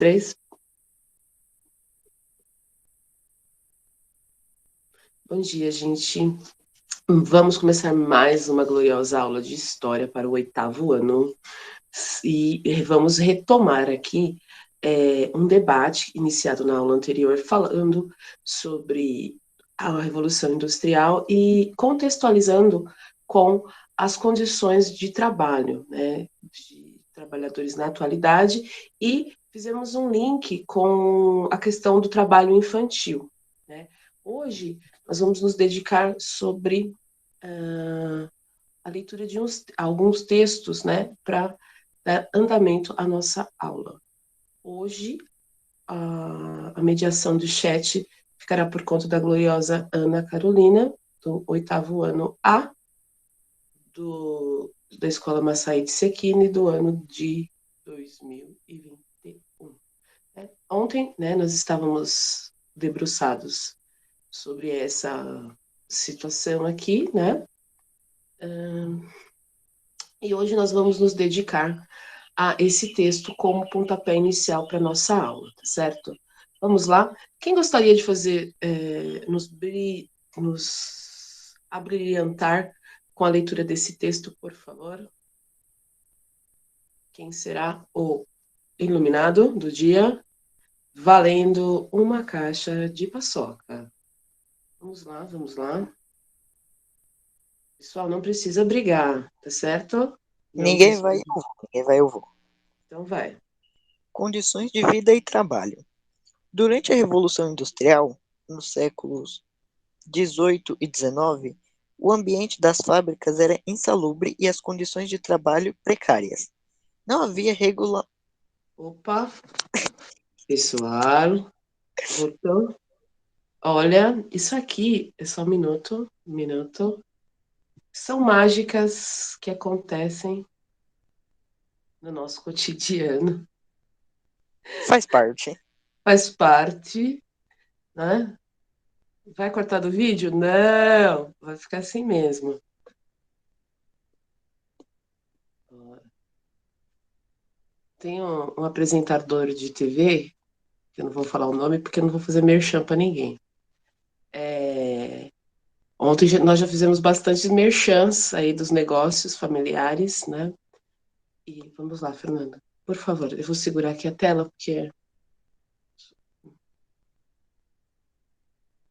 Três. Bom dia, gente. Vamos começar mais uma gloriosa aula de história para o 8º ano e vamos retomar aqui um debate iniciado na aula anterior, falando sobre a Revolução Industrial e contextualizando com as condições de trabalho, né, de trabalhadores na atualidade, e fizemos um link com a questão do trabalho infantil, né? Hoje nós vamos nos dedicar sobre a leitura de alguns textos, né, para dar andamento à nossa aula. Hoje, a mediação do chat ficará por conta da gloriosa Ana Carolina, do 8º ano A, da Escola Massaí de Sequini, do ano de 2021. Ontem, né, nós estávamos debruçados sobre essa situação aqui, né? E hoje nós vamos nos dedicar a esse texto como pontapé inicial para a nossa aula, tá certo? Vamos lá? Quem gostaria de fazer, nos abrilhantar com a leitura desse texto, por favor? Quem será o iluminado do dia? Valendo uma caixa de paçoca. Vamos lá, vamos lá. Pessoal, não precisa brigar, tá certo? Não Ninguém precisa. vai, eu vou. Ninguém vai, eu vou. Então vai. Condições de vida e trabalho. Durante a Revolução Industrial, nos séculos 18 e 19, o ambiente das fábricas era insalubre e as condições de trabalho precárias. Não havia regula... Opa, pessoal, voltou. Olha, isso aqui é só um minuto. São mágicas que acontecem no nosso cotidiano. Faz parte. Faz parte, né? Vai cortar do vídeo? Não, vai ficar assim mesmo. Tem um apresentador de TV, que eu não vou falar o nome porque eu não vou fazer merchan para ninguém. Ontem nós já fizemos bastante merchans aí dos negócios familiares, né? E vamos lá, Fernanda. Por favor, eu vou segurar aqui a tela porque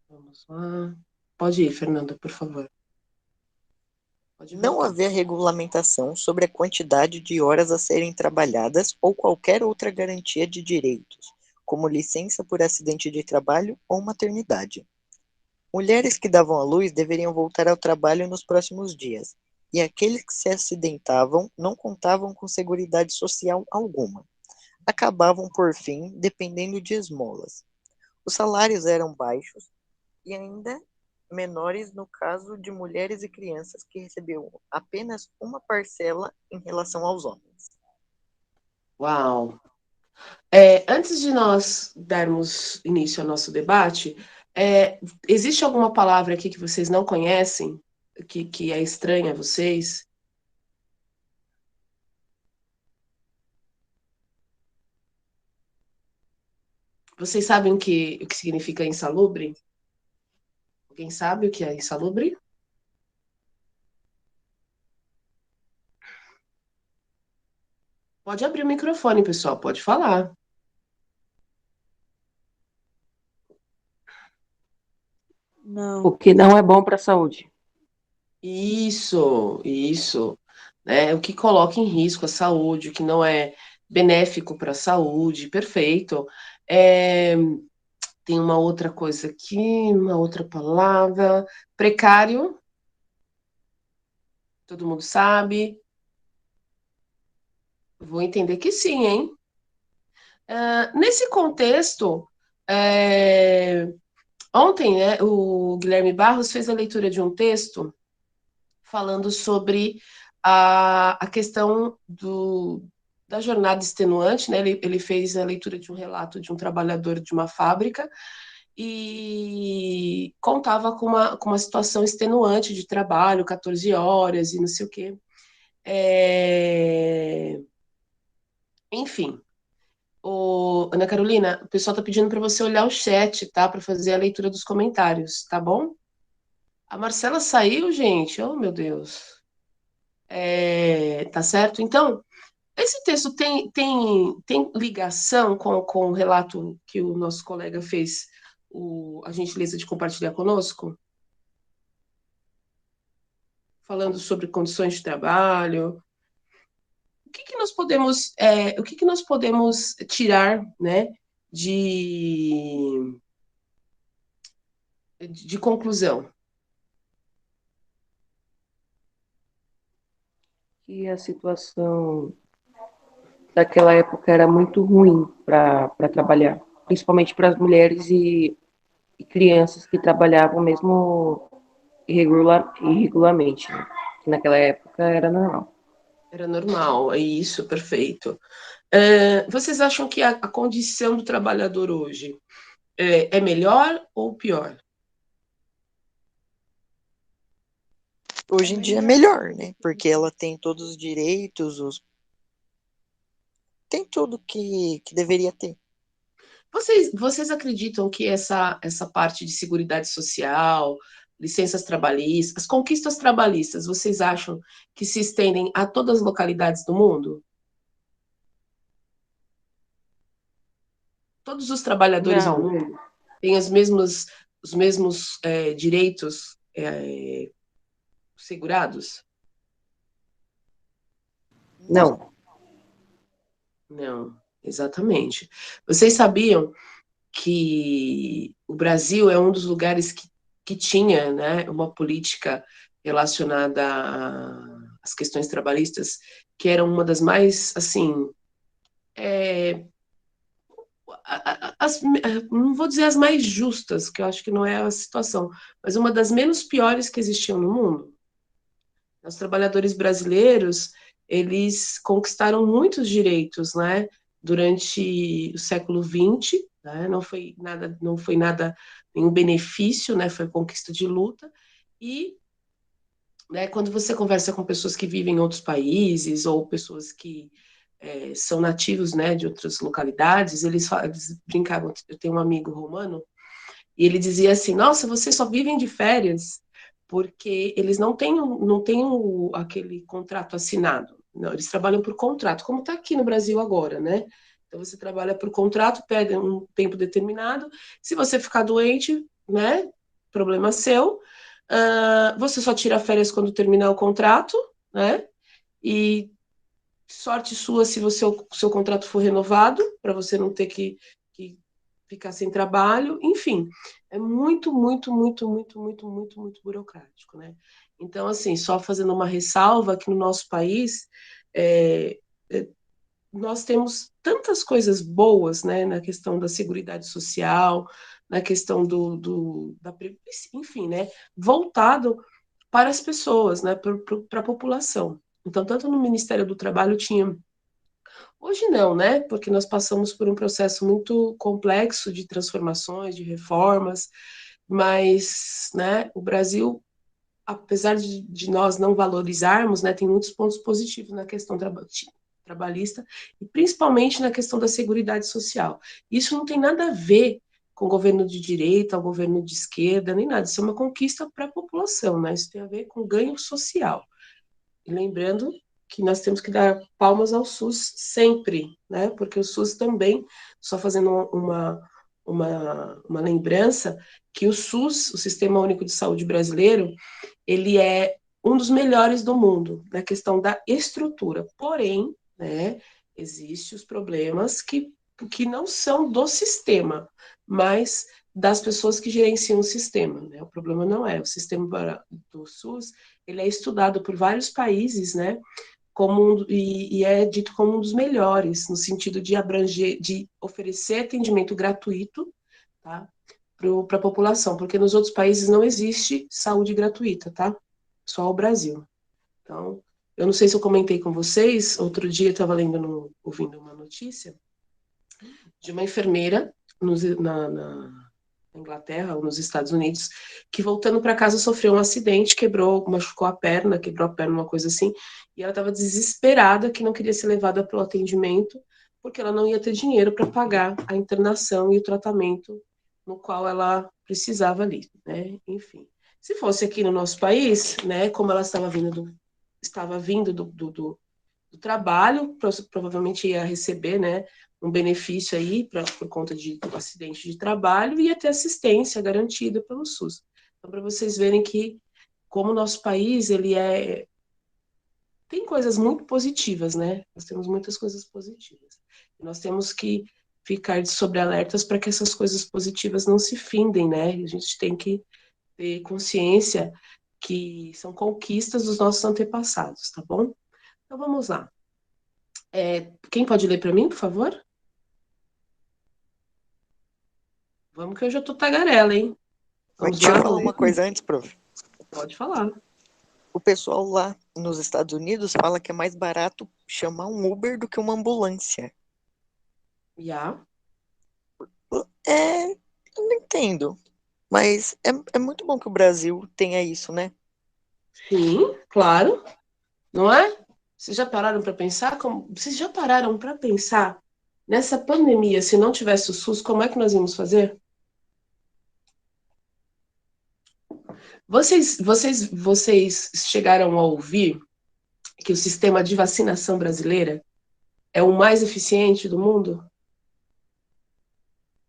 vamos lá. Pode ir, Fernanda, por favor. Pode Não voltar. havia regulamentação sobre a quantidade de horas a serem trabalhadas ou qualquer outra garantia de direitos, como licença por acidente de trabalho ou maternidade. Mulheres que davam à luz deveriam voltar ao trabalho nos próximos dias, e aqueles que se acidentavam não contavam com seguridade social alguma. Acabavam, por fim, dependendo de esmolas. Os salários eram baixos e ainda menores no caso de mulheres e crianças que recebiam apenas uma parcela em relação aos homens. Uau! Antes de nós darmos início ao nosso debate, existe alguma palavra aqui que vocês não conhecem, que é estranha a vocês? Vocês sabem o que significa insalubre? Alguém sabe o que é insalubre? Pode abrir o microfone, pessoal, pode falar. Não. O que não é bom para a saúde. Isso, né? O que coloca em risco a saúde, o que não é benéfico para a saúde, perfeito. É, tem uma outra coisa aqui, uma outra palavra, precário, todo mundo sabe. Vou entender que sim, hein? Nesse contexto, é, ontem, né, o Guilherme Barros fez a leitura de um texto falando sobre a questão da jornada extenuante, né? Ele fez a leitura de um relato de um trabalhador de uma fábrica e contava com uma situação extenuante de trabalho, 14 horas e não sei o quê. Enfim, Ô, Ana Carolina, o pessoal tá pedindo para você olhar o chat, tá? Para fazer a leitura dos comentários, tá bom? A Marcela saiu, gente. Oh, meu Deus. Tá certo? Então, esse texto tem ligação com o relato que o nosso colega fez, a gentileza de compartilhar conosco, falando sobre condições de trabalho. O que nós podemos tirar, né, de, de conclusão? Que a situação daquela época era muito ruim para trabalhar, principalmente para as mulheres e crianças que trabalhavam mesmo irregularmente, né? Que naquela época era normal. Era normal, é isso, perfeito. Vocês acham que a condição do trabalhador hoje é melhor ou pior? Hoje em dia é melhor, né? Porque ela tem todos os direitos, tem tudo que deveria ter. Vocês acreditam que essa parte de seguridade social, licenças trabalhistas, as conquistas trabalhistas, vocês acham que se estendem a todas as localidades do mundo? Todos os trabalhadores do Não, mundo têm os mesmos direitos segurados? Não. não. Não, exatamente. Vocês sabiam que o Brasil é um dos lugares que tinha, né, uma política relacionada às questões trabalhistas que era uma das mais, assim, é, não vou dizer as mais justas, que eu acho que não é a situação, mas uma das menos piores que existiam no mundo. Os trabalhadores brasileiros, eles conquistaram muitos direitos, né, durante o século XX, né, não foi nada, nenhum benefício, né, foi conquista de luta, e, né, quando você conversa com pessoas que vivem em outros países, ou pessoas que são nativos, né, de outras localidades, eles brincavam, eu tenho um amigo romano, e ele dizia assim: nossa, vocês só vivem de férias porque eles não têm aquele contrato assinado. Não, eles trabalham por contrato, como está aqui no Brasil agora, né? Então você trabalha por contrato, pede um tempo determinado. Se você ficar doente, né? Problema seu. Você só tira férias quando terminar o contrato, né? E sorte sua se seu contrato for renovado, para você não ter que ficar sem trabalho, enfim, é muito, muito, muito, muito, muito, muito, muito burocrático, né? Então, assim, só fazendo uma ressalva que no nosso país é, é, nós temos tantas coisas boas, né, na questão da seguridade social, na questão enfim, né, voltado para as pessoas, né, para a população. Então, tanto no Ministério do Trabalho tinha. Hoje não, né? Porque nós passamos por um processo muito complexo de transformações, de reformas, mas, né, o Brasil, apesar de nós não valorizarmos, né, tem muitos pontos positivos na questão trabalhista e principalmente na questão da seguridade social. Isso não tem nada a ver com o governo de direita, o governo de esquerda, nem nada. Isso é uma conquista para a população, né? Isso tem a ver com ganho social. E lembrando que nós temos que dar palmas ao SUS sempre, né? Porque o SUS também, só fazendo uma lembrança, que o SUS, o Sistema Único de Saúde brasileiro, ele é um dos melhores do mundo na questão da estrutura. Porém, né, existem os problemas que não são do sistema, mas das pessoas que gerenciam o sistema. Né? O problema não é o sistema do SUS, ele é estudado por vários países, né? E é dito como um dos melhores, no sentido de abranger, de oferecer atendimento gratuito, tá? Para a população, porque nos outros países não existe saúde gratuita, tá? Só o Brasil. Então, eu não sei se eu comentei com vocês, outro dia eu estava ouvindo uma notícia de uma enfermeira na Inglaterra ou nos Estados Unidos, que voltando para casa sofreu um acidente, machucou a perna, quebrou a perna, uma coisa assim, e ela estava desesperada, que não queria ser levada para o atendimento, porque ela não ia ter dinheiro para pagar a internação e o tratamento no qual ela precisava ali, né? Enfim. Se fosse aqui no nosso país, né, como ela estava vindo do trabalho, provavelmente ia receber, né, um benefício aí por conta de um acidente de trabalho e ia ter assistência garantida pelo SUS. Então, para vocês verem que como o nosso país, tem coisas muito positivas, né? Nós temos muitas coisas positivas. E nós temos que ficar de sobrealertas para que essas coisas positivas não se findem, né? E a gente tem que ter consciência que são conquistas dos nossos antepassados, tá bom? Então vamos lá. Quem pode ler para mim, por favor? Vamos que eu já tô tagarela, hein? Mas Vamos deixa eu lá, falar vamos uma ler? coisa antes, prof. Pode falar. O pessoal lá nos Estados Unidos fala que é mais barato chamar um Uber do que uma ambulância. Já. Eu não entendo. Mas é muito bom que o Brasil tenha isso, né? Sim, claro. Não é? Vocês já pararam para pensar? Vocês já pararam para pensar nessa pandemia, se não tivesse o SUS, como é que nós íamos fazer? Vocês chegaram a ouvir que o sistema de vacinação brasileira é o mais eficiente do mundo?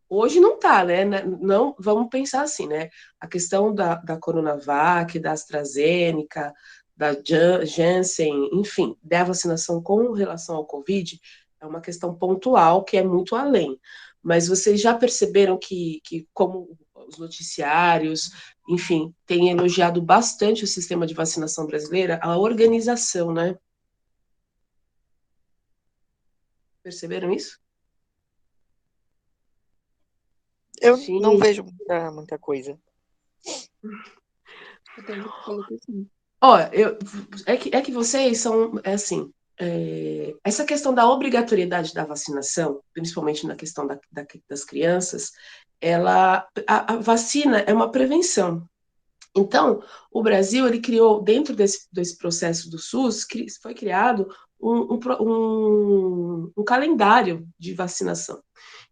Hoje não está, né? Não, vamos pensar assim, né? A questão da Coronavac, da AstraZeneca, da Janssen, enfim, da vacinação com relação ao Covid, é uma questão pontual que é muito além. Mas vocês já perceberam que como os noticiários, enfim, têm elogiado bastante o sistema de vacinação brasileira, a organização, né? Perceberam isso? Eu não Sim. vejo muita coisa. Ó, é que vocês são, assim, essa questão da obrigatoriedade da vacinação, principalmente na questão das crianças, a vacina é uma prevenção. Então, o Brasil, ele criou, dentro desse processo do SUS, foi criado um calendário de vacinação.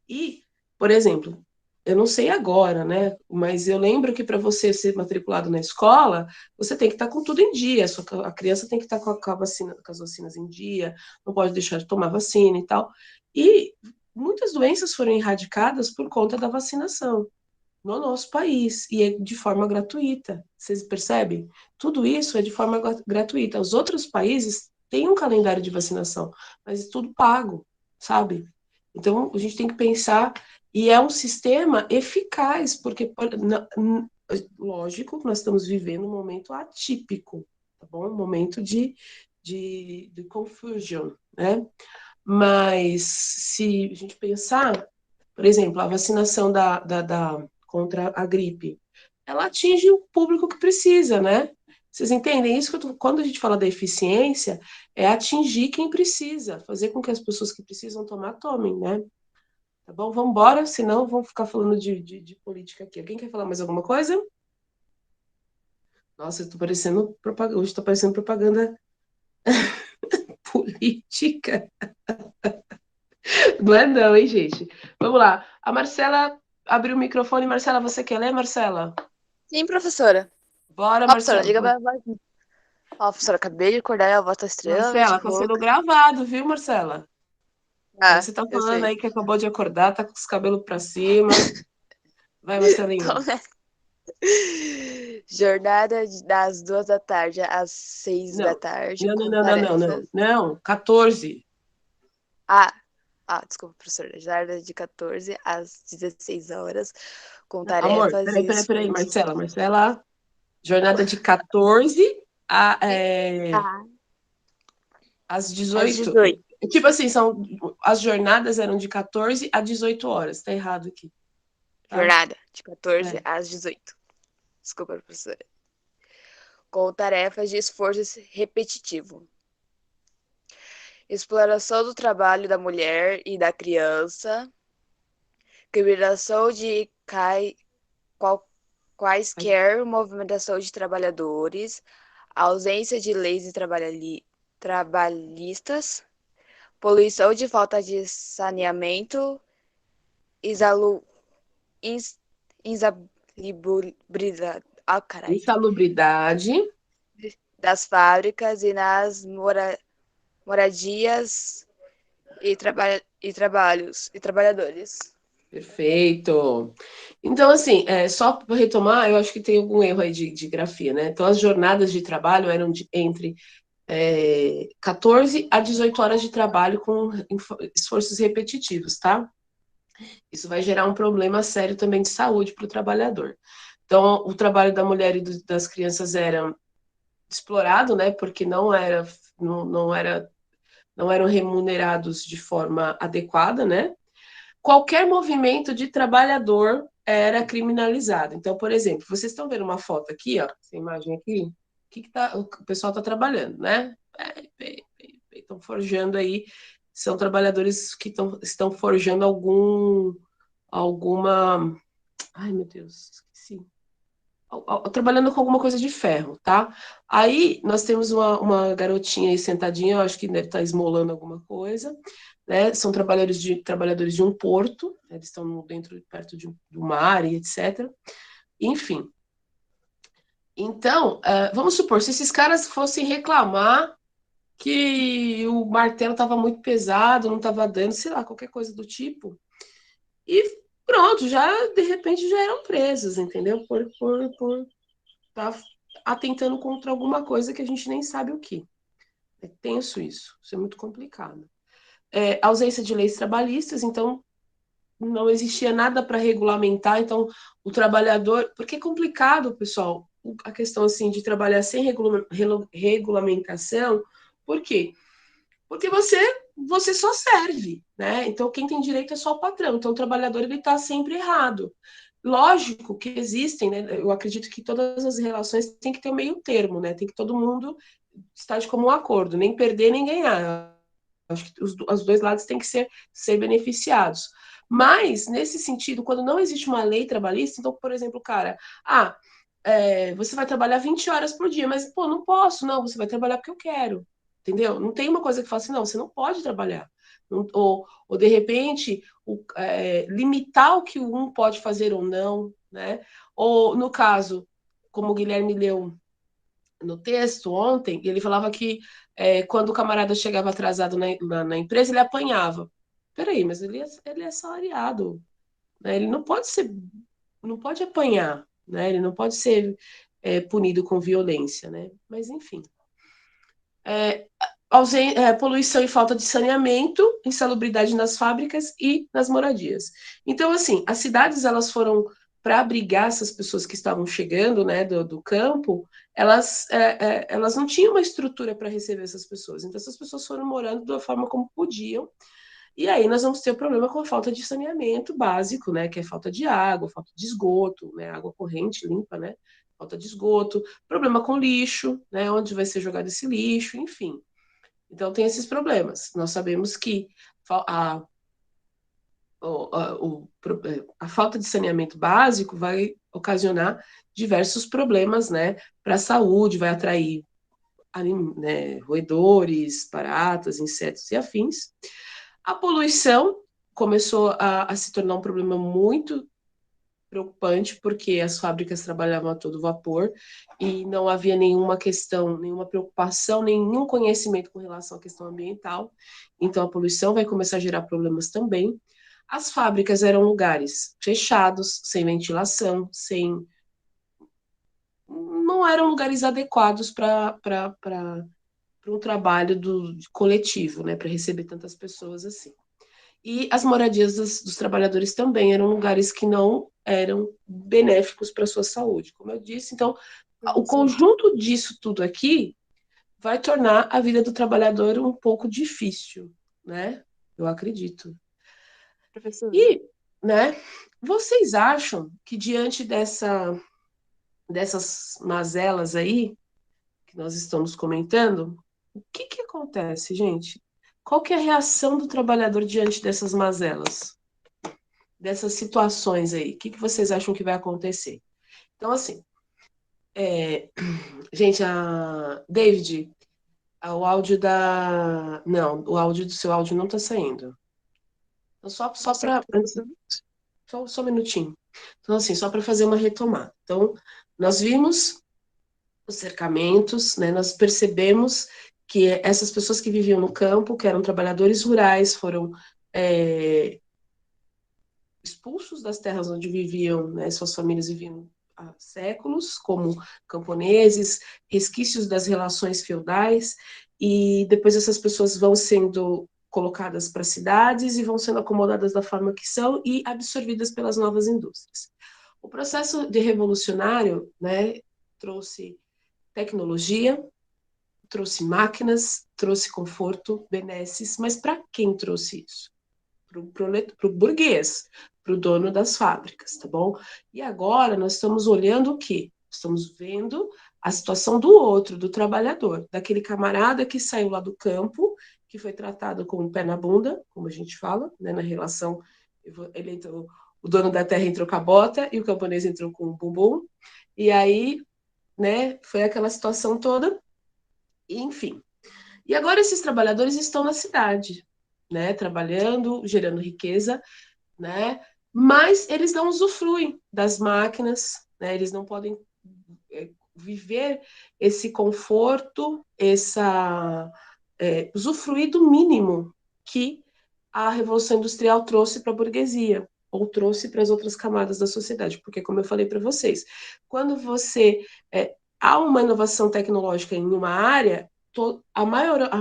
E, por exemplo, eu não sei agora, né? Mas eu lembro que para você ser matriculado na escola, você tem que estar com tudo em dia. A criança tem que estar com as vacinas em dia, não pode deixar de tomar vacina e tal. E muitas doenças foram erradicadas por conta da vacinação no nosso país e é de forma gratuita. Vocês percebem? Tudo isso é de forma gratuita. Os outros países têm um calendário de vacinação, mas é tudo pago, sabe? Então a gente tem que pensar e é um sistema eficaz, porque lógico que nós estamos vivendo um momento atípico, tá bom? Um momento de confusion, né? Mas se a gente pensar, por exemplo, a vacinação contra a gripe, ela atinge o público que precisa, né? Vocês entendem isso? Quando a gente fala da eficiência, é atingir quem precisa, fazer com que as pessoas que precisam tomar, tomem, né? Tá bom? Vamos embora, senão vamos ficar falando de política aqui. Alguém quer falar mais alguma coisa? Nossa, eu tô parecendo propaganda, hoje tô parecendo propaganda política. Não é não, hein, gente? Vamos lá. A Marcela abriu o microfone. Marcela, você quer ler, Marcela? Sim, professora. Bora, Ó, professora, Marcela. liga pra voz. Ó, professora, acabei de acordar e a voz tá extremamente Marcela, tá sendo rouca. gravado, viu, Marcela? Aí Ah, você tá eu falando sei. aí que acabou de acordar, tá com os cabelos pra cima. Vai, Marcelinha. Então, né? Jornada das 2 da tarde às 6 da Não. tarde, Não, não, com não, não, não, não. tarefas. Não, 14. Ah, desculpa, professora. Jornada de 14 às 16 horas, com Não, amor, tarefas e peraí, esforços. Marcela. Marcela, jornada de 14 a, Ah, às às 18. 18. Tipo assim, as jornadas eram de 14 a 18 horas. Tá errado aqui, tá? Jornada de 14 É. às 18. Desculpa, professora. Com tarefas de esforço repetitivo. Exploração do trabalho da mulher e da criança, criminalização de quaisquer movimentação de trabalhadores, ausência de leis trabalhistas, poluição de falta de saneamento, exalu, ins, insalubridade, caralho, Insalubridade. das fábricas e nas moradias e trabalhadores. Perfeito. Então, assim, só para retomar, eu acho que tem algum erro aí de grafia, né? Então, as jornadas de trabalho eram entre 14 a 18 horas de trabalho com esforços repetitivos, tá? Isso vai gerar um problema sério também de saúde para o trabalhador. Então, o trabalho da mulher e das crianças era explorado, né? Porque não eram remunerados de forma adequada, né? Qualquer movimento de trabalhador era criminalizado. Então, por exemplo, vocês estão vendo uma foto aqui, ó, essa imagem aqui, o pessoal está trabalhando, né? Estão forjando aí, são trabalhadores que estão forjando alguma, ai meu Deus, esqueci, trabalhando com alguma coisa de ferro, tá? Aí nós temos uma garotinha aí sentadinha, eu acho que deve estar esmolando alguma coisa, né? São trabalhadores de um porto, né? Eles estão perto do mar e etc. Enfim. Então, vamos supor, se esses caras fossem reclamar que o martelo estava muito pesado, não estava dando, sei lá, qualquer coisa do tipo, e pronto, já de repente já eram presos, entendeu? Por tá atentando contra alguma coisa que a gente nem sabe o que. É tenso isso é muito complicado. Ausência de leis trabalhistas, então não existia nada para regulamentar, então o trabalhador, porque é complicado, pessoal, a questão assim de trabalhar sem regulamentação, por quê? Porque você só serve, né? Então quem tem direito é só o patrão, então o trabalhador ele está sempre errado. Lógico que existem, né? Eu acredito que todas as relações têm que ter um meio termo, né? Tem que todo mundo estar de comum acordo, nem perder nem ganhar. Acho que os dois lados têm que ser beneficiados. Mas, nesse sentido, quando não existe uma lei trabalhista, então, por exemplo, cara, você vai trabalhar 20 horas por dia, mas, pô, não posso, não, você vai trabalhar porque eu quero, entendeu? Não tem uma coisa que fala assim, não, você não pode trabalhar. Ou de repente, limitar o que um pode fazer ou não, né? Ou, no caso, como o Guilherme leu no texto ontem, ele falava que quando o camarada chegava atrasado na empresa, ele apanhava. Peraí, mas ele é assalariado, né? Ele não pode apanhar, né? Ele não pode ser punido com violência, né? Mas enfim. Poluição e falta de saneamento, insalubridade nas fábricas e nas moradias. Então, assim, as cidades elas foram para abrigar essas pessoas que estavam chegando, né, do campo, elas não tinham uma estrutura para receber essas pessoas. Então, essas pessoas foram morando da forma como podiam. E aí nós vamos ter o problema com a falta de saneamento básico, né, que é falta de água, falta de esgoto, né, água corrente limpa, né, falta de esgoto, problema com lixo, né, onde vai ser jogado esse lixo, enfim. Então, tem esses problemas. Nós sabemos que a, a falta de saneamento básico vai ocasionar diversos problemas, né, para a saúde, vai atrair roedores, baratas, insetos e afins. A poluição começou a se tornar um problema muito preocupante, porque as fábricas trabalhavam a todo vapor e não havia nenhuma questão, nenhuma preocupação, nenhum conhecimento com relação à questão ambiental. Então, a poluição vai começar a gerar problemas também. As fábricas eram lugares fechados, sem ventilação, não eram lugares adequados para um trabalho coletivo, né, para receber tantas pessoas assim. E as moradias dos trabalhadores também eram lugares que não eram benéficos para a sua saúde, como eu disse. Então, o conjunto disso tudo aqui vai tornar a vida do trabalhador um pouco difícil, né? Eu acredito. Professor. E, né, vocês acham que diante dessas mazelas aí que nós estamos comentando, o que acontece, gente? Qual que é a reação do trabalhador diante dessas mazelas? Dessas situações aí? O que vocês acham que vai acontecer? Então, assim, gente, a David, O áudio da. Não, o áudio do seu áudio não está saindo. Então, só para. Só um minutinho. Então, assim, só para fazer uma retomada. Então, nós vimos os cercamentos, né? Nós percebemos que essas pessoas que viviam no campo, que eram trabalhadores rurais, foram expulsos das terras onde viviam, né? Suas famílias viviam há séculos, como camponeses, resquícios das relações feudais, e depois essas pessoas vão sendo colocadas para cidades e vão sendo acomodadas da forma que são e absorvidas pelas novas indústrias. O processo de revolucionário, né, trouxe tecnologia, trouxe máquinas, trouxe conforto, benesses, mas para quem trouxe isso? Para o burguês, para o dono das fábricas, tá bom? E agora nós estamos olhando o quê? Estamos vendo a situação do outro, do trabalhador, daquele camarada que saiu lá do campo, que foi tratado com o pé na bunda, como a gente fala, né, na relação, ele entrou, o dono da terra entrou com a bota e o camponês entrou com o bumbum, e aí, né, foi aquela situação toda, e, enfim. E agora esses trabalhadores estão na cidade, né, trabalhando, gerando riqueza, né, mas eles não usufruem das máquinas, né, eles não podem viver esse conforto, usufruir do mínimo que a Revolução Industrial trouxe para a burguesia, ou trouxe para as outras camadas da sociedade, porque, como eu falei para vocês, quando há uma inovação tecnológica em uma área, a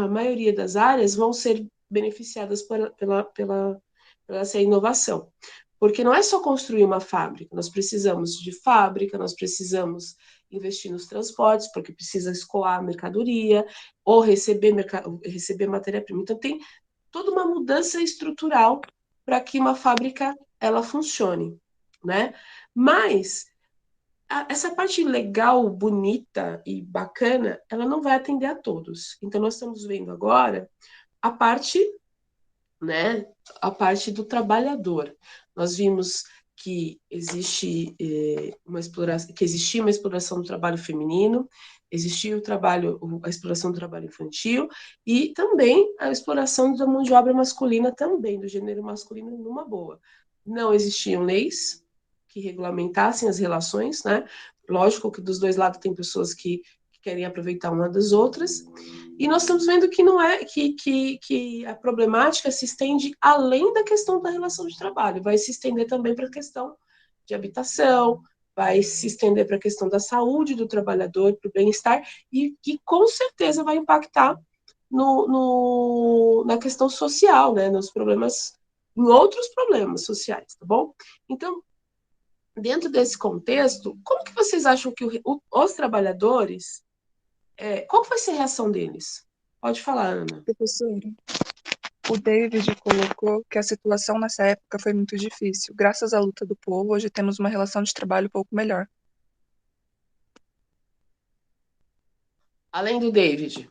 maioria das áreas vão ser beneficiadas pela essa inovação. Porque não é só construir uma fábrica, nós precisamos de fábrica, nós precisamos investir nos transportes, porque precisa escoar a mercadoria, ou receber matéria-prima. Então, tem toda uma mudança estrutural para que uma fábrica ela funcione, né? Mas essa parte legal, bonita e bacana, ela não vai atender a todos. Então, nós estamos vendo agora a parte, né, a parte do trabalhador. Nós vimos que existia uma exploração do trabalho feminino, existia a exploração do trabalho infantil e também a exploração da mão de obra masculina também, do gênero masculino numa boa. Não existiam leis que regulamentassem as relações, né? Lógico que dos dois lados tem pessoas que querem aproveitar uma das outras, e nós estamos vendo que não é que a problemática se estende além da questão da relação de trabalho, vai se estender também para a questão de habitação, vai se estender para a questão da saúde do trabalhador, para o bem-estar, e que com certeza vai impactar na questão social, né, nos problemas, em outros problemas sociais, tá bom? Então, dentro desse contexto, como que vocês acham que os trabalhadores qual vai ser a reação deles? Pode falar, Ana. Professora, o David colocou que a situação nessa época foi muito difícil. Graças à luta do povo, hoje temos uma relação de trabalho um pouco melhor. Além do David,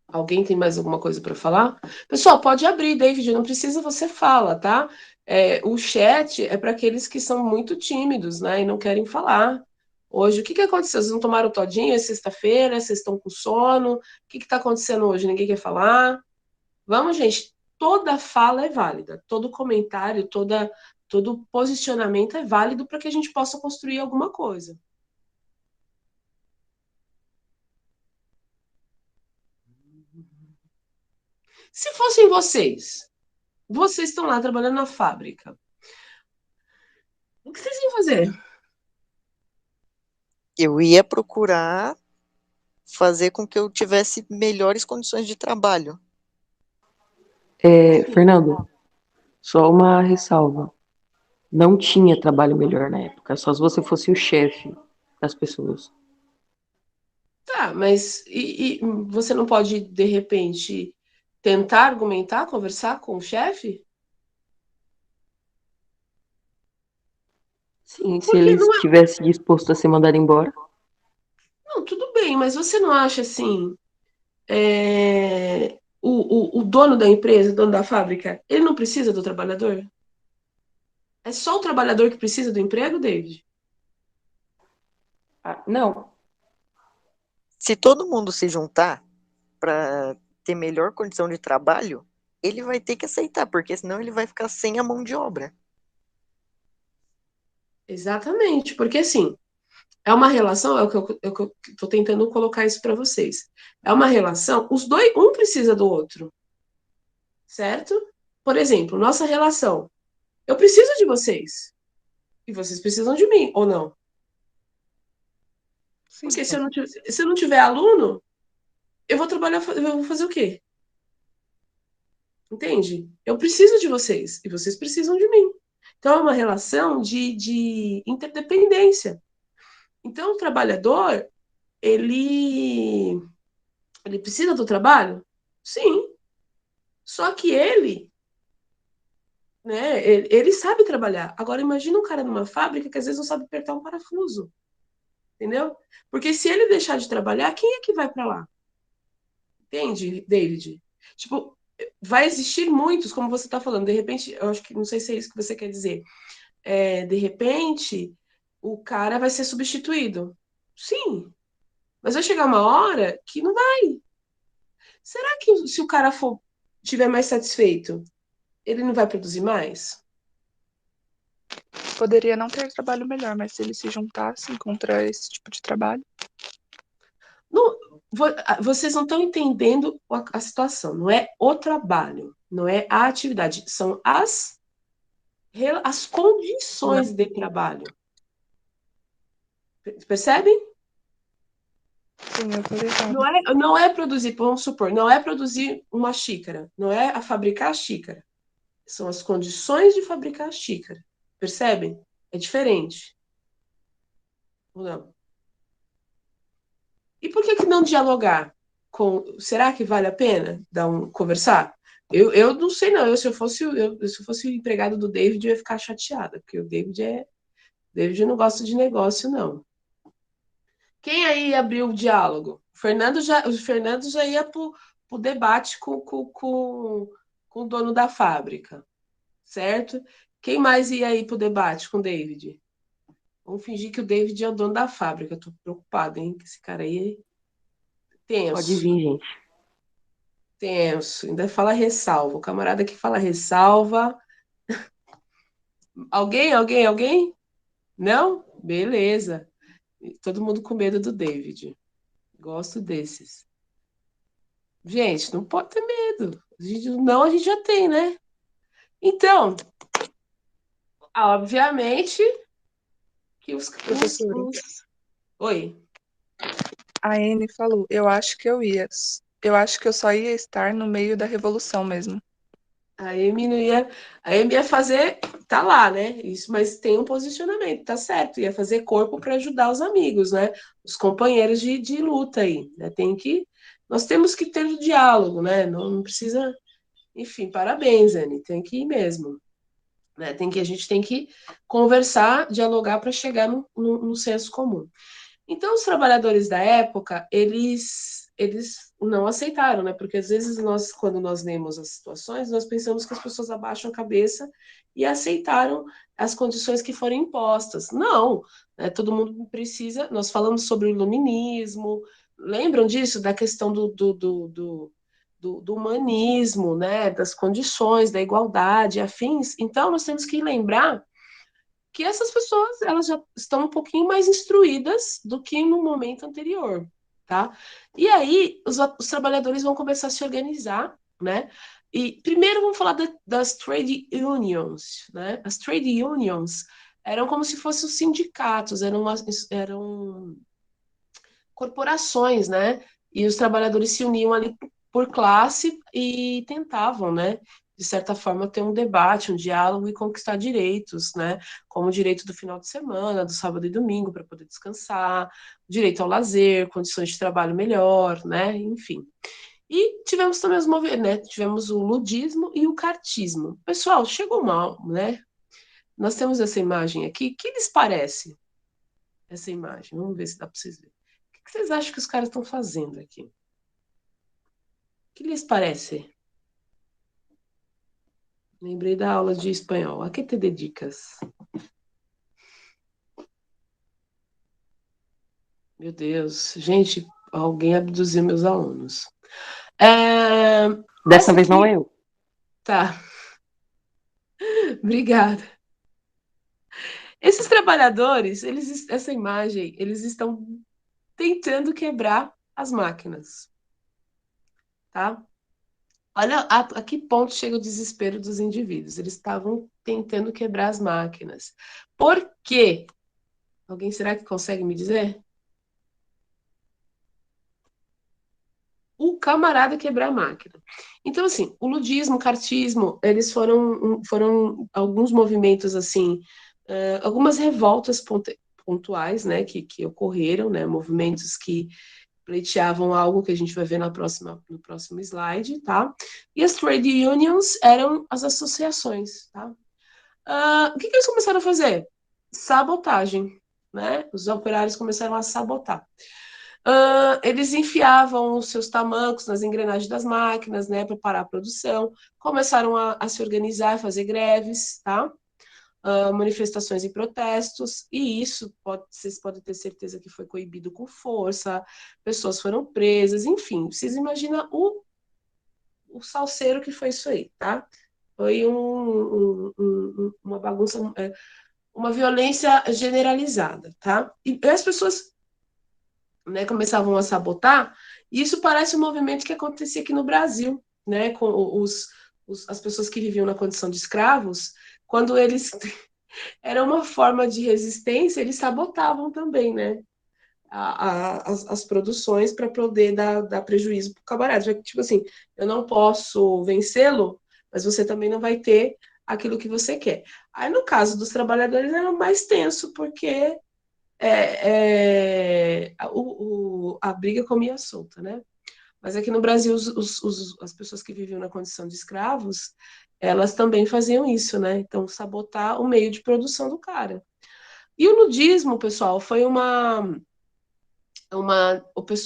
alguém tem mais alguma coisa para falar? Pessoal, pode abrir, David, não precisa você fala, tá? O chat é para aqueles que são muito tímidos, né, e não querem falar. Hoje, o que aconteceu? Vocês não tomaram todinho? É sexta-feira? Vocês estão com sono? O que está acontecendo hoje? Ninguém quer falar? Vamos, gente. Toda fala é válida. Todo comentário, todo posicionamento é válido para que a gente possa construir alguma coisa. Se fossem vocês estão lá trabalhando na fábrica, o que vocês iam fazer? Eu ia procurar fazer com que eu tivesse melhores condições de trabalho. Fernando, só uma ressalva. Não tinha trabalho melhor na época, só se você fosse o chefe das pessoas. Tá, mas você não pode, de repente, tentar argumentar, conversar com o chefe? Sim, se Porque ele não é. estivesse disposto a ser mandado embora. Não, tudo bem, mas você não acha assim. O dono da empresa, o dono da fábrica, ele não precisa do trabalhador? É só o trabalhador que precisa do emprego, David? Ah, não, Se todo mundo se juntar para ter melhor condição de trabalho, ele vai ter que aceitar, porque senão ele vai ficar sem a mão de obra. Exatamente, porque assim, é uma relação, é o que eu tô tentando colocar isso para vocês. É uma relação, os dois, um precisa do outro, certo? Por exemplo, nossa relação. Eu preciso de vocês. E vocês precisam de mim, ou não? Sim, Porque se eu não tiver aluno, eu vou trabalhar, eu vou fazer o quê? Entende? Eu preciso de vocês e vocês precisam de mim. Então, é uma relação de interdependência. Então, o trabalhador, ele, ele precisa do trabalho? Sim. Só que ele, né, ele sabe trabalhar. Agora, imagina um cara numa fábrica que às vezes não sabe apertar um parafuso. Entendeu? Porque se ele deixar de trabalhar, quem é que vai para lá? Entende, David? Tipo, vai existir muitos, como você está falando, de repente, eu acho que não sei se é isso que você quer dizer. De repente, o cara vai ser substituído. Sim, mas vai chegar uma hora que não vai. Será que se o cara for tiver mais satisfeito, ele não vai produzir mais? poderia não ter trabalho melhor, mas se eles se juntassem contra esse tipo de trabalho, Não, vocês não estão entendendo a situação. Não é o trabalho, não é a atividade, são as condições de trabalho. Percebem? sim, eu tô ligada. Não é produzir, vamos supor, não é produzir uma xícara, não é a fabricar a xícara. São as condições de fabricar a xícara. Percebem? É diferente. Ou não? E por que não dialogar? Será que vale a pena conversar? Eu não sei, não. Se eu fosse o empregado do David, eu ia ficar chateada, porque o David não gosta de negócio, não. Quem aí abriu o diálogo? O Fernando já ia para o debate com o dono da fábrica, certo? Quem mais ia aí para o debate com o David? Vamos fingir que o David é o dono da fábrica. Eu tô preocupada, hein? Que esse cara aí é Pode tenso. vir, gente. Tenso. Ainda fala ressalva. O camarada que fala ressalva. Alguém? Não? Beleza. Todo mundo com medo do David. Gosto desses. Gente, não pode ter medo. A gente já tem, né? Então, obviamente que Professora, Oi. a Anne falou, eu acho que eu ia. Eu acho que eu só ia estar no meio da revolução mesmo. A Amy não ia. A Amy ia fazer. Tá lá, né? Isso, mas tem um posicionamento, tá certo. Ia fazer corpo para ajudar os amigos, né? Os companheiros de luta aí. Né? Nós temos que ter o diálogo, né? Não precisa. Enfim, parabéns, Anne. Tem que ir mesmo. Né? A gente tem que conversar, dialogar para chegar no senso comum. Então, os trabalhadores da época, eles não aceitaram, né? Porque às vezes quando nós lemos as situações, nós pensamos que as pessoas abaixam a cabeça e aceitaram as condições que foram impostas. Não, né? Todo mundo precisa. Nós falamos sobre o iluminismo, lembram disso, da questão do humanismo, né? Das condições, da igualdade, afins. Então, nós temos que lembrar que essas pessoas elas já estão um pouquinho mais instruídas do que no momento anterior, tá? E aí os trabalhadores vão começar a se organizar, né? E primeiro vamos falar das trade unions, né? As trade unions eram como se fossem os sindicatos, eram corporações, né? E os trabalhadores se uniam ali por classe e tentavam, né? De certa forma, ter um debate, um diálogo e conquistar direitos, né? Como o direito do final de semana, do sábado e domingo, para poder descansar, direito ao lazer, condições de trabalho melhor, né? Enfim. E tivemos também os movimentos, né? Tivemos o ludismo e o cartismo. Pessoal, chegou mal, né? Nós temos essa imagem aqui. O que lhes parece essa imagem? Vamos ver se dá para vocês verem. O que vocês acham que os caras estão fazendo aqui? O que lhes parece? Lembrei da aula de espanhol. A que te dedicas? Meu Deus. Gente, alguém abduziu meus alunos. Dessa Essa vez não aqui, é eu. tá, obrigada. Esses trabalhadores, essa imagem, eles estão tentando quebrar as máquinas, tá? Olha a que ponto chega o desespero dos indivíduos. Eles estavam tentando quebrar as máquinas. Por quê? Alguém será que consegue me dizer? O camarada quebrar a máquina. Então, assim, o ludismo, o cartismo, eles foram alguns movimentos, assim, algumas revoltas pontuais, né, que ocorreram, né, movimentos que pleiteavam algo que a gente vai ver no próximo slide, tá? E as trade unions eram as associações, tá? O que eles começaram a fazer? Sabotagem, né? Os operários começaram a sabotar. Eles enfiavam os seus tamancos nas engrenagens das máquinas, né, para parar a produção, começaram a se organizar, a fazer greves, tá? Manifestações e protestos, e isso vocês podem ter certeza que foi coibido com força, pessoas foram presas, enfim, vocês imaginam o salseiro que foi isso aí, tá? Foi uma bagunça, uma violência generalizada, tá? E as pessoas, né, começavam a sabotar, e isso parece um movimento que acontecia aqui no Brasil, né, com as pessoas que viviam na condição de escravos, quando eles era uma forma de resistência, eles sabotavam também, né? As produções para poder dar prejuízo para o camarada. Já que, tipo assim, eu não posso vencê-lo, mas você também não vai ter aquilo que você quer. Aí, no caso dos trabalhadores, era mais tenso, porque a briga comia solta, né? Mas aqui no Brasil, as pessoas que viviam na condição de escravos, elas também faziam isso, né? Então, sabotar o meio de produção do cara. E o nudismo, pessoal, foi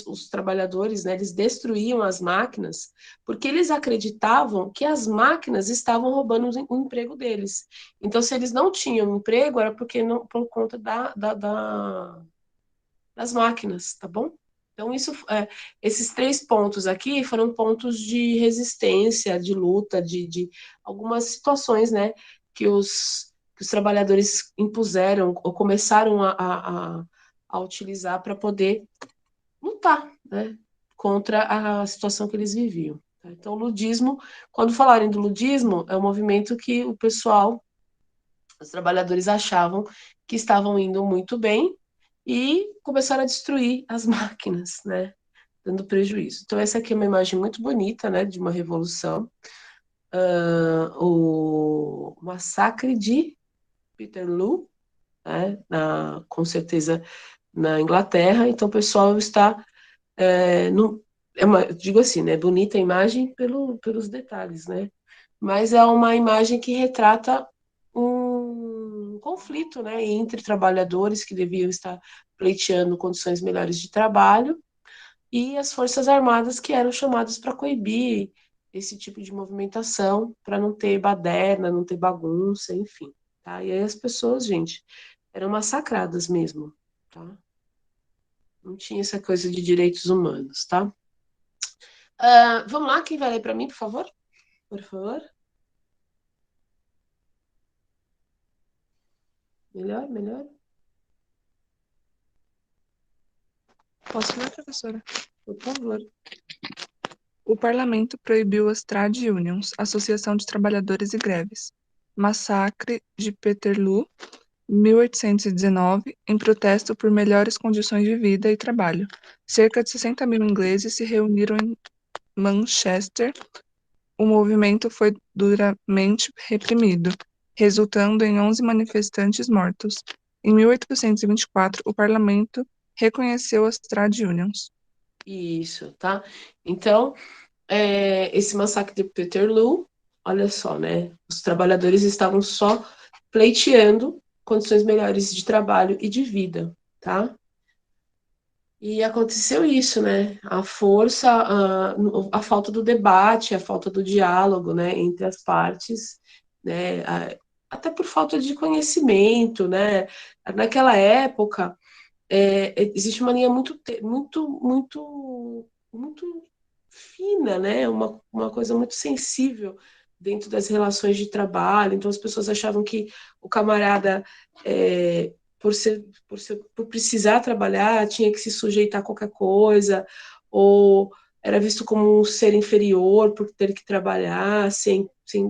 os trabalhadores, né, eles destruíam as máquinas porque eles acreditavam que as máquinas estavam roubando o emprego deles. Então, se eles não tinham emprego, era porque não, por conta das máquinas, tá bom? Então, esses 3 pontos aqui foram pontos de resistência, de luta, de algumas situações, né, que os trabalhadores impuseram ou começaram a utilizar para poder lutar, né, contra a situação que eles viviam. Tá? Então, o ludismo, quando falarem do ludismo, é um movimento que o pessoal, os trabalhadores achavam que estavam indo muito bem e começaram a destruir as máquinas, né, dando prejuízo. Então, essa aqui é uma imagem muito bonita, né, de uma revolução. O massacre de Peterloo, né, com certeza na Inglaterra. Então, o pessoal está no, digo assim, né? Bonita a imagem pelos detalhes, né? Mas é uma imagem que retrata um conflito, né, entre trabalhadores que deviam estar pleiteando condições melhores de trabalho e as forças armadas que eram chamadas para coibir esse tipo de movimentação, para não ter baderna, não ter bagunça, enfim. Tá? E aí as pessoas, gente, eram massacradas mesmo, tá? Não tinha essa coisa de direitos humanos, tá? Vamos lá, quem vai ler para mim, por favor? Por favor. Melhor, melhor. Posso ler, professora? Por favor. O parlamento proibiu as trade unions, Associação de Trabalhadores e Greves. Massacre de Peterloo, 1819, em protesto por melhores condições de vida e trabalho. Cerca de 60 mil ingleses se reuniram em Manchester. O movimento foi duramente reprimido, resultando em 11 manifestantes mortos. Em 1824, o parlamento reconheceu as trade unions. Isso, tá? Então, esse massacre de Peterloo, olha só, né? Os trabalhadores estavam só pleiteando condições melhores de trabalho e de vida, tá? E aconteceu isso, né? A força, a falta do debate, a falta do diálogo, né, entre as partes, né, até por falta de conhecimento, né? Naquela época, existe uma linha muito fina, né? Uma coisa muito sensível dentro das relações de trabalho. Então, as pessoas achavam que o camarada, por precisar trabalhar, tinha que se sujeitar a qualquer coisa, ou era visto como um ser inferior por ter que trabalhar,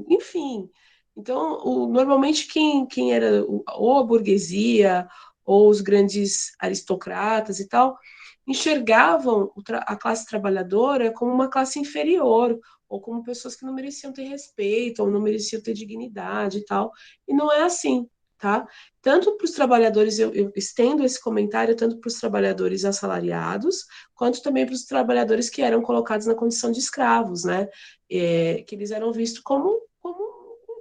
enfim. Então, normalmente quem era ou a burguesia ou os grandes aristocratas e tal, enxergavam a classe trabalhadora como uma classe inferior, ou como pessoas que não mereciam ter respeito, ou não mereciam ter dignidade e tal. E não é assim, tá? Tanto para os trabalhadores, eu estendo esse comentário tanto para os trabalhadores assalariados, quanto também para os trabalhadores que eram colocados na condição de escravos, né? Que eles eram vistos como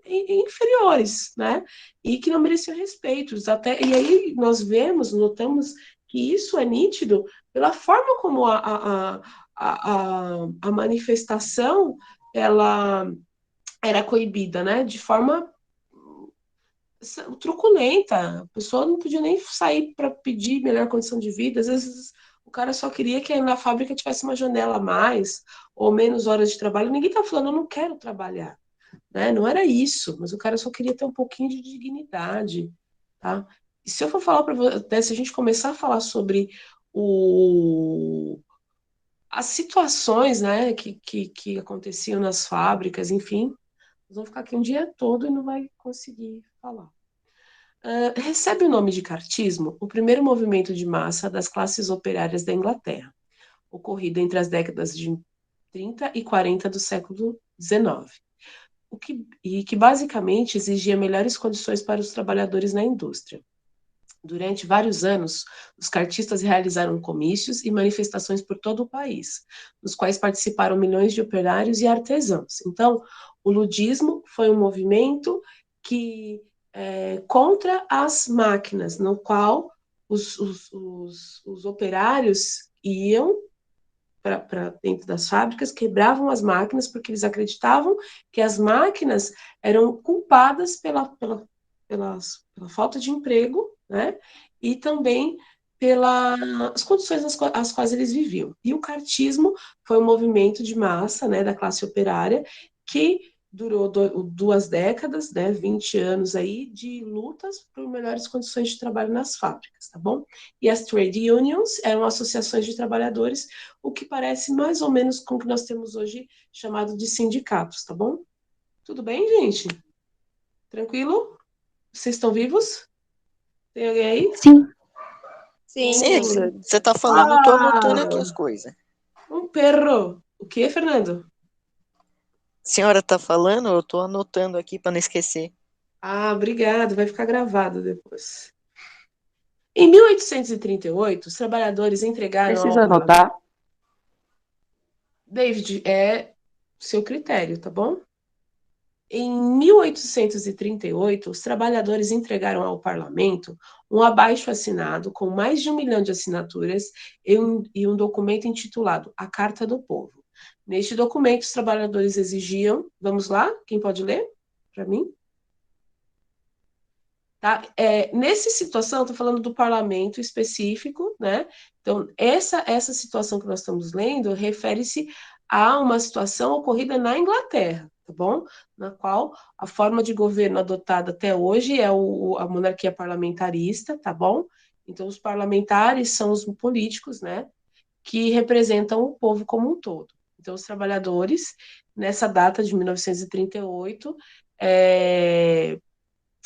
inferiores, né? E que não mereciam respeito. E aí nós notamos que isso é nítido pela forma como a manifestação ela era coibida, né? De forma truculenta. A pessoa não podia nem sair para pedir melhor condição de vida. Às vezes o cara só queria que na fábrica tivesse uma janela a mais ou menos horas de trabalho. Ninguém está falando, eu não quero trabalhar, né? Não era isso, mas o cara só queria ter um pouquinho de dignidade, tá? E se eu for falar para você, se a gente começar a falar sobre as situações, né, que aconteciam nas fábricas, enfim, nós vamos ficar aqui um dia todo e não vai conseguir falar. Recebe o nome de cartismo o primeiro movimento de massa das classes operárias da Inglaterra, ocorrido entre as décadas de 30 e 40 do século XIX, e que basicamente exigia melhores condições para os trabalhadores na indústria. Durante vários anos, os cartistas realizaram comícios e manifestações por todo o país, nos quais participaram milhões de operários e artesãos. Então, o ludismo foi um movimento que contra as máquinas, no qual os operários iam para dentro das fábricas, quebravam as máquinas, porque eles acreditavam que as máquinas eram culpadas pela falta de emprego, né? E também pelas condições às quais eles viviam. E o cartismo foi um movimento de massa, né, da classe operária, que durou 2 décadas, né, 20 anos aí, de lutas por melhores condições de trabalho nas fábricas, tá bom? E as trade unions eram associações de trabalhadores, o que parece mais ou menos com o que nós temos hoje chamado de sindicatos, tá bom? Tudo bem, gente? Tranquilo? Vocês estão vivos? Tem alguém aí? Sim. Sim, Sim, professor. você tá falando, eu tô anotando aqui as coisas. Um perro. O que, Fernando? A senhora tá falando, eu tô anotando aqui para não esquecer. Ah, obrigado. Vai ficar gravado depois. Em 1838, os trabalhadores entregaram ao Precisa parlamento. anotar? David, é seu critério, tá bom? Em 1838, os trabalhadores entregaram ao parlamento um abaixo-assinado com mais de 1 milhão de assinaturas e um documento intitulado A Carta do Povo. Neste documento, os trabalhadores exigiam. Vamos lá? Quem pode ler para mim? Tá? Nessa situação, estou falando do parlamento específico, né? Então, essa situação que nós estamos lendo refere-se a uma situação ocorrida na Inglaterra, tá bom? Na qual a forma de governo adotada até hoje é a monarquia parlamentarista, tá bom? Então, os parlamentares são os políticos, né? Que representam o povo como um todo. Então, os trabalhadores, nessa data de 1938,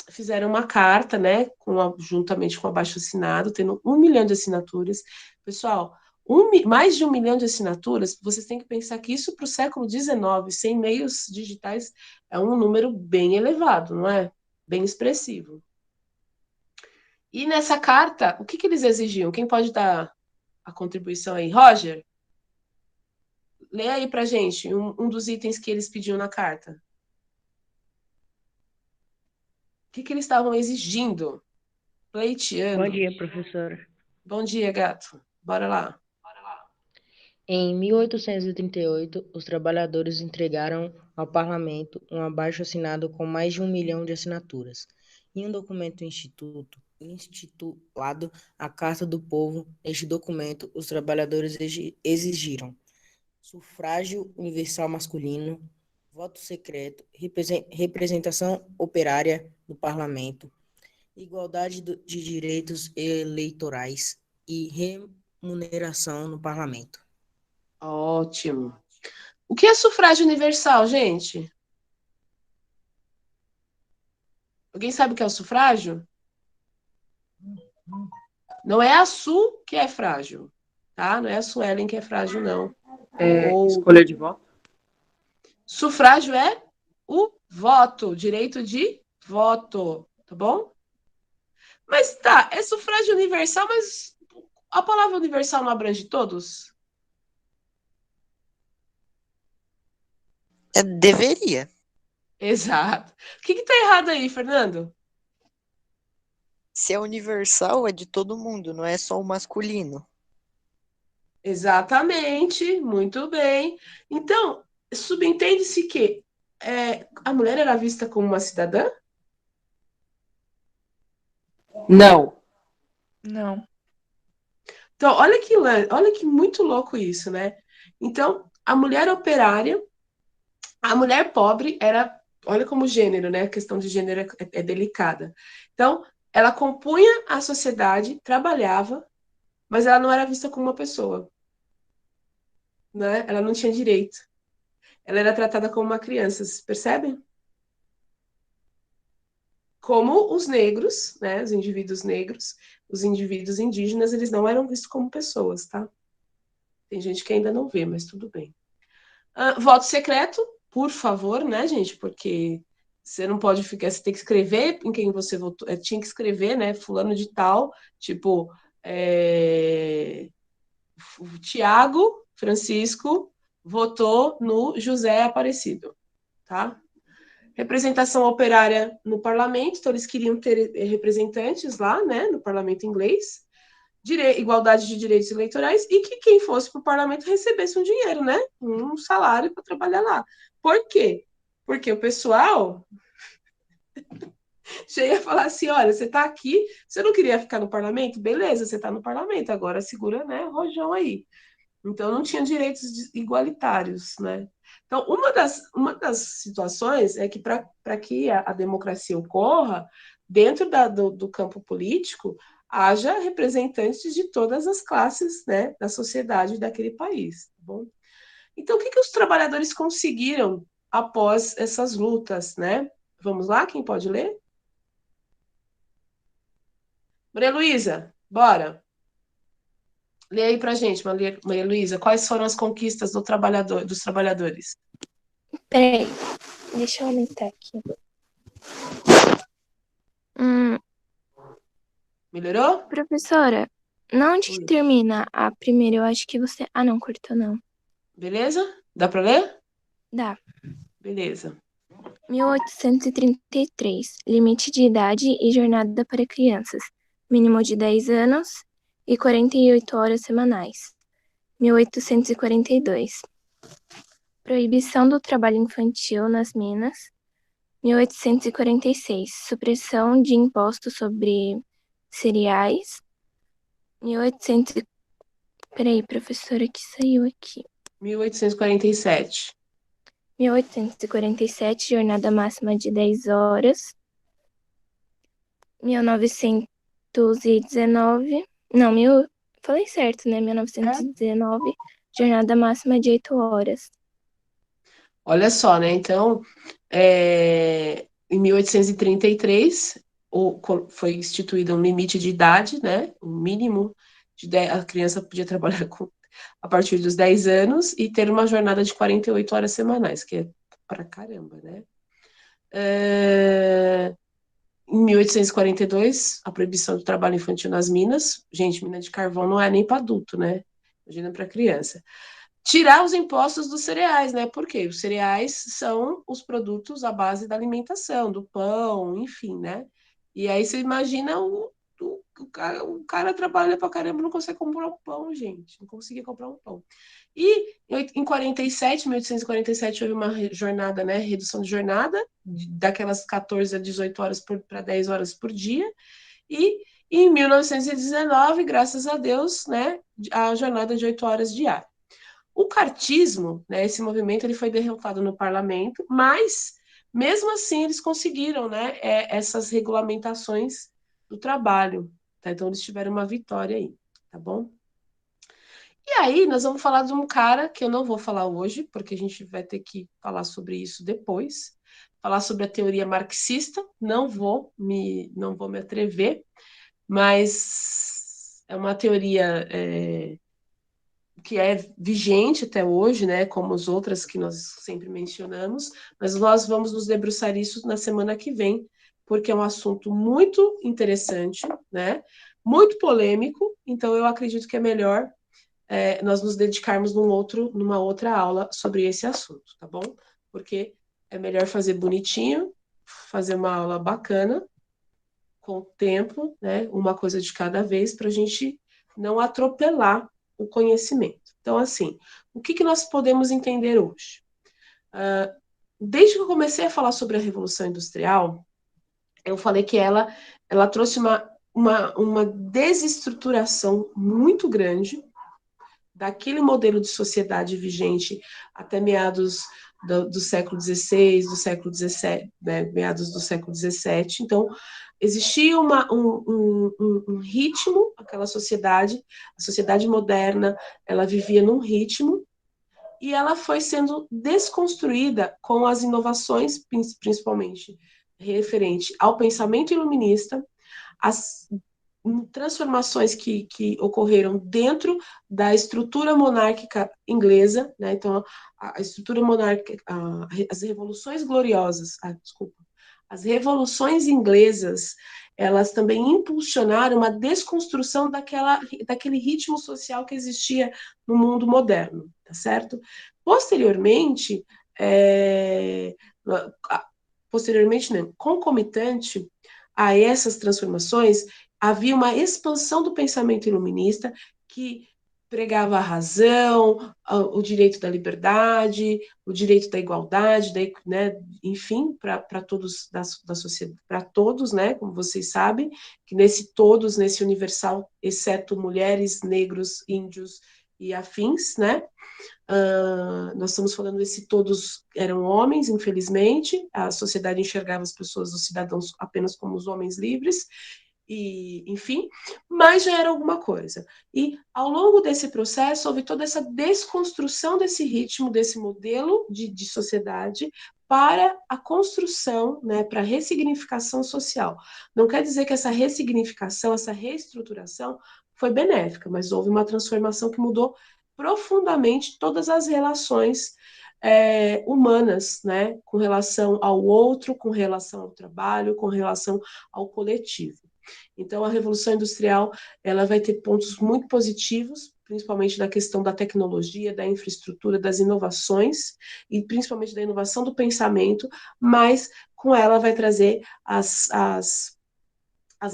fizeram uma carta, né, juntamente com o abaixo-assinado, tendo 1 milhão de assinaturas. Pessoal, mais de 1 milhão de assinaturas, vocês têm que pensar que isso para o século XIX, sem meios digitais, é um número bem elevado, não é? Bem expressivo. E nessa carta, o que eles exigiam? Quem pode dar a contribuição aí? Roger, lê aí para gente um dos itens que eles pediam na carta. O que eles estavam exigindo? Pleiteando. Bom dia, professora. Bom dia, gato. Bora lá. Em 1838, os trabalhadores entregaram ao parlamento um abaixo-assinado com mais de 1 milhão de assinaturas. Em um documento intitulado A Carta do Povo, neste documento, os trabalhadores exigiram sufrágio universal masculino, voto secreto, representação operária no parlamento, igualdade de direitos eleitorais e remuneração no parlamento. Ótimo. O que é sufrágio universal, gente? Alguém sabe o que é o sufrágio? Não é a Su que é frágil, tá? Não é a Suelen que é frágil, não. Escolha de voto? Sufrágio é o voto, direito de voto, tá bom? Mas tá, é sufrágio universal, mas a palavra universal não abrange todos? Deveria. Exato. O que tá errado aí, Fernando? Se é universal, é de todo mundo, não é só o masculino. Exatamente, muito bem. Então, subentende-se que a mulher era vista como uma cidadã? Não. Não. Então, olha que muito louco isso, né? Então, a mulher operária, a mulher pobre era, olha como gênero, né? A questão de gênero é delicada. Então, ela compunha a sociedade, trabalhava, mas ela não era vista como uma pessoa, né? Ela não tinha direito. Ela era tratada como uma criança, vocês percebem? Como os negros, né? Os indivíduos negros, os indivíduos indígenas, eles não eram vistos como pessoas, tá? Tem gente que ainda não vê, mas tudo bem. Voto secreto, por favor, né, gente? Porque você não pode ficar, você tem que escrever em quem você votou. Tinha que escrever, né? Fulano de tal, tipo, o Tiago Francisco votou no José Aparecido, tá? Representação operária no parlamento, então eles queriam ter representantes lá, né, no parlamento inglês. Igualdade de direitos eleitorais e que quem fosse para o parlamento recebesse um dinheiro, né? Um salário para trabalhar lá. Por quê? Porque o pessoal já ia falar assim: olha, você está aqui, você não queria ficar no parlamento? Beleza, você está no parlamento, agora segura, né, rojão aí. Então não tinha direitos igualitários, né? Então, uma das situações é que para que a democracia ocorra, dentro do campo político, haja representantes de todas as classes, né, da sociedade daquele país. Tá bom? Então, o que os trabalhadores conseguiram após essas lutas, né? Vamos lá, quem pode ler? Maria Luísa, bora. Lê aí pra gente, Maria Luísa, quais foram as conquistas dos trabalhadores? Peraí, deixa eu aumentar aqui. Melhorou? Professora, não onde que termina a primeira? Eu acho que você... Ah, não, cortou não. Beleza? Dá pra ler? Dá. Beleza. 1833. Limite de idade e jornada para crianças. Mínimo de 10 anos e 48 horas semanais. 1842. Proibição do trabalho infantil nas minas. 1846. Supressão de impostos sobre cereais. 1800. Peraí, professora, que saiu aqui. 1847. 1847, jornada máxima de 10 horas. 1919. Não, falei certo, né? 1919, jornada máxima de 8 horas. Olha só, né? Então, em 1833, foi instituído um limite de idade, né? Um mínimo de 10, a criança podia trabalhar a partir dos 10 anos e ter uma jornada de 48 horas semanais, que é pra caramba, né? Em 1842, a proibição do trabalho infantil nas minas. Gente, mina de carvão não é nem para adulto, né? Imagina para criança. Tirar os impostos dos cereais, né? Porque os cereais são os produtos à base da alimentação, do pão, enfim, né? E aí você imagina o cara trabalha pra caramba, não consegue comprar um pão, gente. Não conseguia comprar um pão. E em 1847, houve uma jornada, né? Redução de jornada, daquelas 14 a 18 horas para 10 horas por dia. E em 1919, graças a Deus, né? A jornada de 8 horas diárias. O cartismo, né, esse movimento, ele foi derrotado no parlamento, mas, mesmo assim, eles conseguiram, né, essas regulamentações do trabalho. Tá? Então, eles tiveram uma vitória aí, tá bom? E aí, nós vamos falar de um cara que eu não vou falar hoje, porque a gente vai ter que falar sobre isso depois. Falar sobre a teoria marxista, não vou me atrever, mas é uma teoria que é vigente até hoje, né, como as outras que nós sempre mencionamos, mas nós vamos nos debruçar isso na semana que vem, porque é um assunto muito interessante, né, muito polêmico, então eu acredito que é melhor nós nos dedicarmos numa outra aula sobre esse assunto, tá bom? Porque é melhor fazer bonitinho, fazer uma aula bacana, com o tempo, né? Uma coisa de cada vez, para a gente não atropelar o conhecimento. Então, assim, o que nós podemos entender hoje? Desde que eu comecei a falar sobre a Revolução Industrial, eu falei que ela trouxe uma desestruturação muito grande daquele modelo de sociedade vigente até meados do século XVI, do século XVII, né, meados do século XVII. Então, existia um ritmo, aquela sociedade, a sociedade moderna, ela vivia num ritmo, e ela foi sendo desconstruída com as inovações, principalmente referente ao pensamento iluminista, as transformações que ocorreram dentro da estrutura monárquica inglesa, né? Então, a estrutura monárquica, as revoluções gloriosas, desculpa, as revoluções inglesas, elas também impulsionaram uma desconstrução daquele ritmo social que existia no mundo moderno, tá certo? Posteriormente, concomitante a essas transformações, havia uma expansão do pensamento iluminista que pregava a razão, o direito da liberdade, o direito da igualdade, né, enfim, para todos da sociedade, para todos, né, como vocês sabem, que nesse universal, exceto mulheres, negros, índios e afins, né? Nós estamos falando desse todos eram homens, infelizmente, a sociedade enxergava as pessoas, os cidadãos, apenas como os homens livres, e, enfim, mas já era alguma coisa. E ao longo desse processo houve toda essa desconstrução desse ritmo, desse modelo de sociedade para a construção, né, para a ressignificação social. Não quer dizer que essa ressignificação, essa reestruturação foi benéfica, mas houve uma transformação que mudou profundamente todas as relações humanas, né, com relação ao outro, com relação ao trabalho, com relação ao coletivo. Então, a Revolução Industrial, ela vai ter pontos muito positivos, principalmente na questão da tecnologia, da infraestrutura, das inovações, e principalmente da inovação do pensamento, mas com ela vai trazer as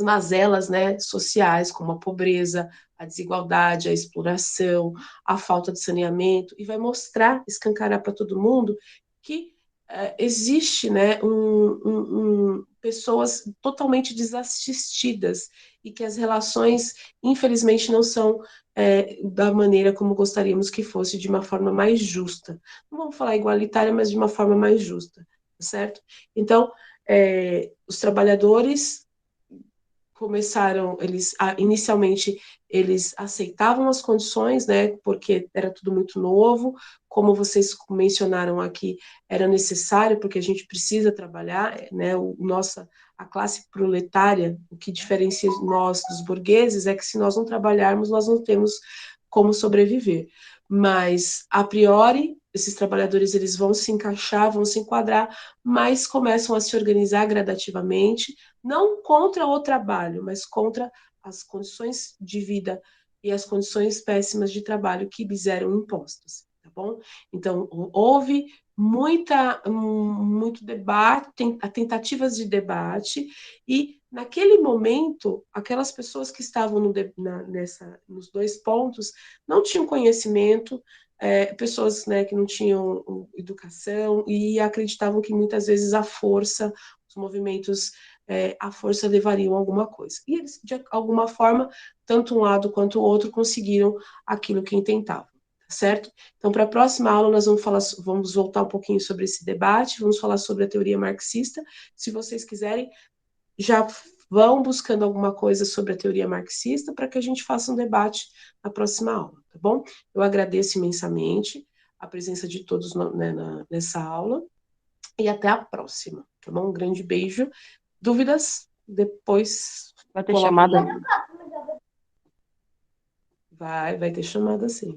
mazelas, né, sociais, como a pobreza, a desigualdade, a exploração, a falta de saneamento, e vai mostrar, escancarar para todo mundo que existe, né, pessoas totalmente desassistidas e que as relações, infelizmente, não são da maneira como gostaríamos que fosse, de uma forma mais justa. Não vamos falar igualitária, mas de uma forma mais justa, certo? Então, os trabalhadores começaram, inicialmente eles aceitavam as condições, né, porque era tudo muito novo, como vocês mencionaram aqui, era necessário, porque a gente precisa trabalhar, né, a classe proletária, o que diferencia nós dos burgueses é que se nós não trabalharmos, nós não temos como sobreviver. Mas, a priori, esses trabalhadores eles vão se encaixar, vão se enquadrar, mas começam a se organizar gradativamente, não contra o trabalho, mas contra as condições de vida e as condições péssimas de trabalho que lhes eram impostas, tá bom? Então, houve muito debate, tentativas de debate, e naquele momento, aquelas pessoas que estavam nos dois pontos não tinham conhecimento, pessoas, né, que não tinham educação e acreditavam que muitas vezes a força, os movimentos, a força levariam a alguma coisa. E eles, de alguma forma, tanto um lado quanto o outro conseguiram aquilo que intentavam, certo? Então, para a próxima aula, nós vamos voltar um pouquinho sobre esse debate, vamos falar sobre a teoria marxista. Se vocês quiserem, já vão buscando alguma coisa sobre a teoria marxista para que a gente faça um debate na próxima aula, tá bom? Eu agradeço imensamente a presença de todos nessa aula e até a próxima, tá bom? Um grande beijo. Dúvidas? Depois Vai ter chamada? Vai ter chamada sim.